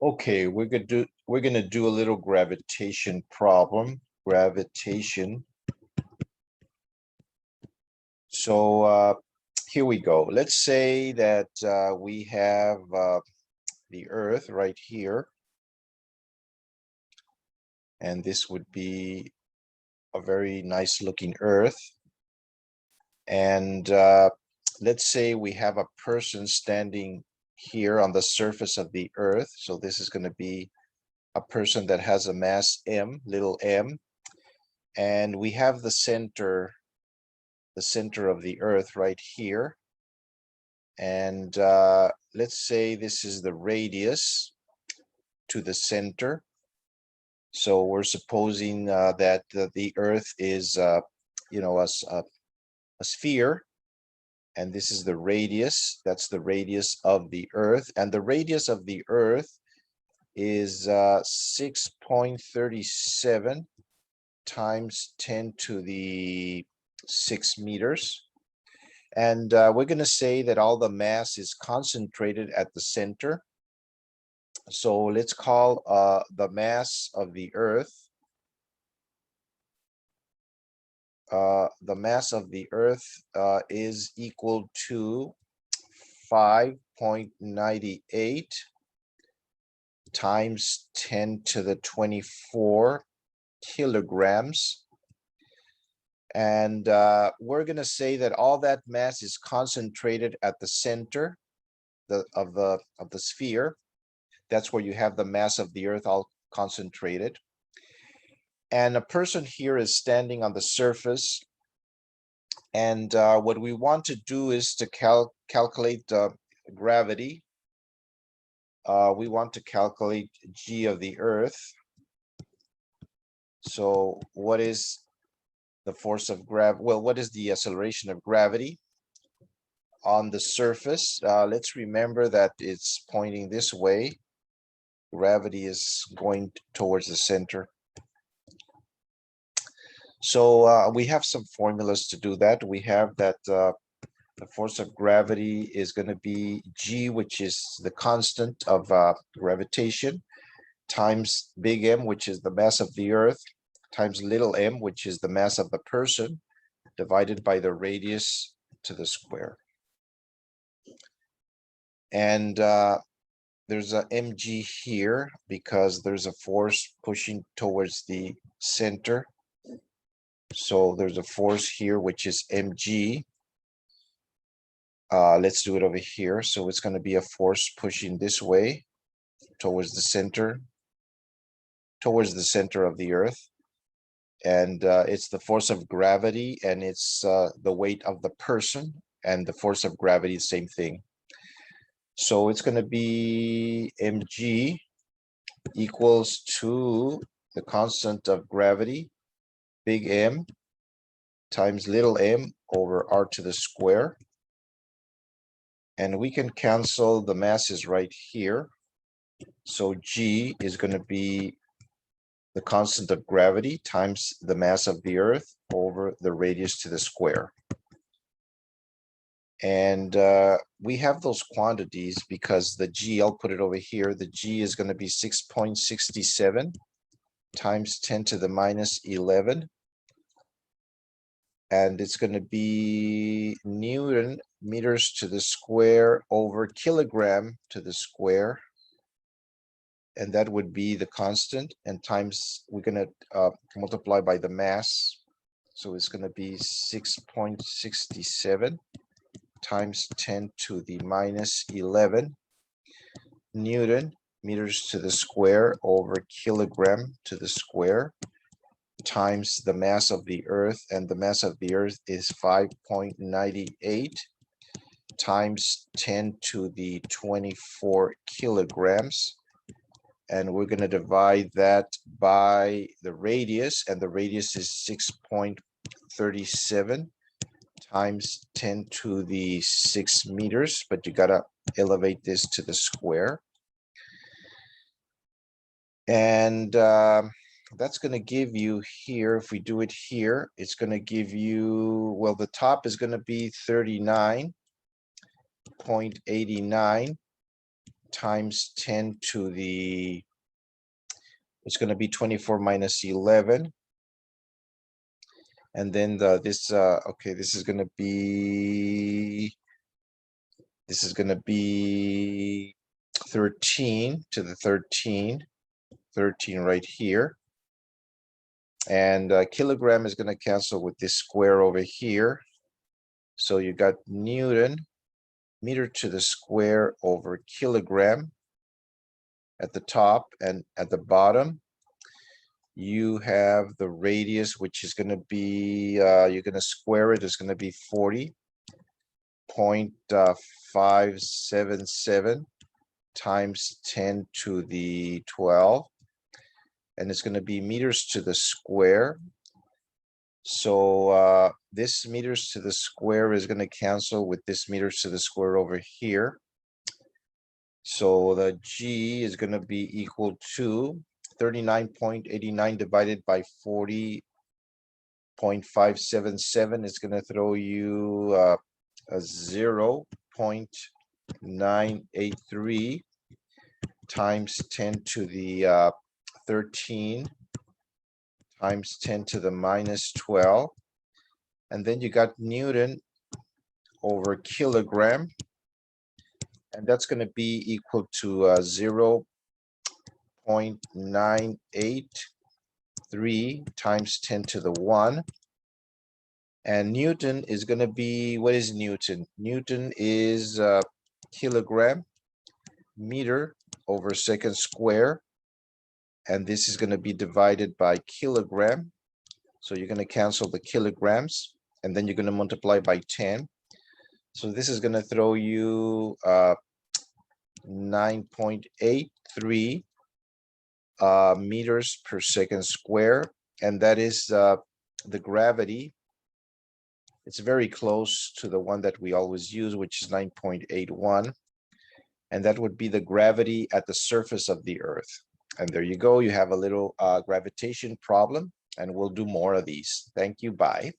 Okay, we're gonna do a little gravitation problem. Gravitation. So here we go. Let's say that we have the Earth right here, and this would be a very nice looking Earth. And let's say we have a person standing here on the surface of the Earth. So this is going to be a person that has a mass m, little m, and we have the center of the Earth right here. And let's say this is the radius to the center. So we're supposing that the Earth is, you know, a sphere, and this is the radius. That's the radius of the Earth, and the radius of the Earth is 6.37 times 10 to the 6 meters. And we're going to say that all the mass is concentrated at the center. So let's call the mass of the Earth. The mass of the Earth is equal to 5.98 times 10 to the 24 kilograms. And we're going to say that all that mass is concentrated at the center of the sphere. That's where you have the mass of the Earth all concentrated. And a person here is standing on the surface. And what we want to do is to calculate gravity. We want to calculate g of the Earth. So what is the force of gravity? Well, what is the acceleration of gravity on the surface? Let's remember that it's pointing this way. Gravity is going towards the center. So we have some formulas to do that. We have that the force of gravity is going to be g, which is the constant of gravitation, times big M, which is the mass of the Earth, times little m, which is the mass of the person, divided by the radius to the square. And there's a mg here because there's a force pushing towards the center. So there's a force here, which is mg. Let's do it over here. So it's going to be a force pushing this way towards the center of the Earth. And it's the force of gravity, and it's the weight of the person, and the force of gravity, same thing. So it's going to be mg equals to the constant of gravity, big M, times little m over r to the square. And we can cancel the masses right here. So g is going to be the constant of gravity times the mass of the Earth over the radius to the square. And we have those quantities because the g, I'll put it over here, the g is going to be 6.67 times 10 to the minus 11. And it's going to be Newton meters to the square over kilogram to the square. And that would be the constant, and times, we're going to multiply by the mass. So it's going to be 6.67 times 10 to the minus 11 Newton meters to the square over kilogram to the square, times the mass of the Earth, and the mass of the Earth is 5.98 times 10 to the 24 kilograms. And we're going to divide that by the radius, and the radius is 6.37 times 10 to the 6 meters, but you got to elevate this to the square. And that's going to give you here, if we do it here, it's going to give you, well, the top is going to be 39.89 times 10 to the, it's going to be 24 minus 11. And then okay, this is going to be 13 to the 13 right here. And kilogram is going to cancel with this square over here. So you got Newton, meter to the square over kilogram at the top, and at the bottom you have the radius, which is going to be, you're going to square it, it's going to be 40.577 times 10 to the 12, and it's going to be meters to the square. So this meters to the square is going to cancel with this meters to the square over here. So the G is going to be equal to 39.89 divided by 40.577 is going to throw you a 0.983 times 10 to the 13 times 10 to the minus 12. And then you got Newton over kilogram, and that's going to be equal to 0.983 times 10 to the 1. And Newton is going to be, what is Newton? Newton is kilogram meter over second square, and this is going to be divided by kilogram. So you're going to cancel the kilograms, and then you're going to multiply by 10. So this is going to throw you 9.83 meters per second square, and that is the gravity. It's very close to the one that we always use, which is 9.81, and that would be the gravity at the surface of the Earth. And there you go, you have a little gravitation problem, and we'll do more of these. Thank you, bye.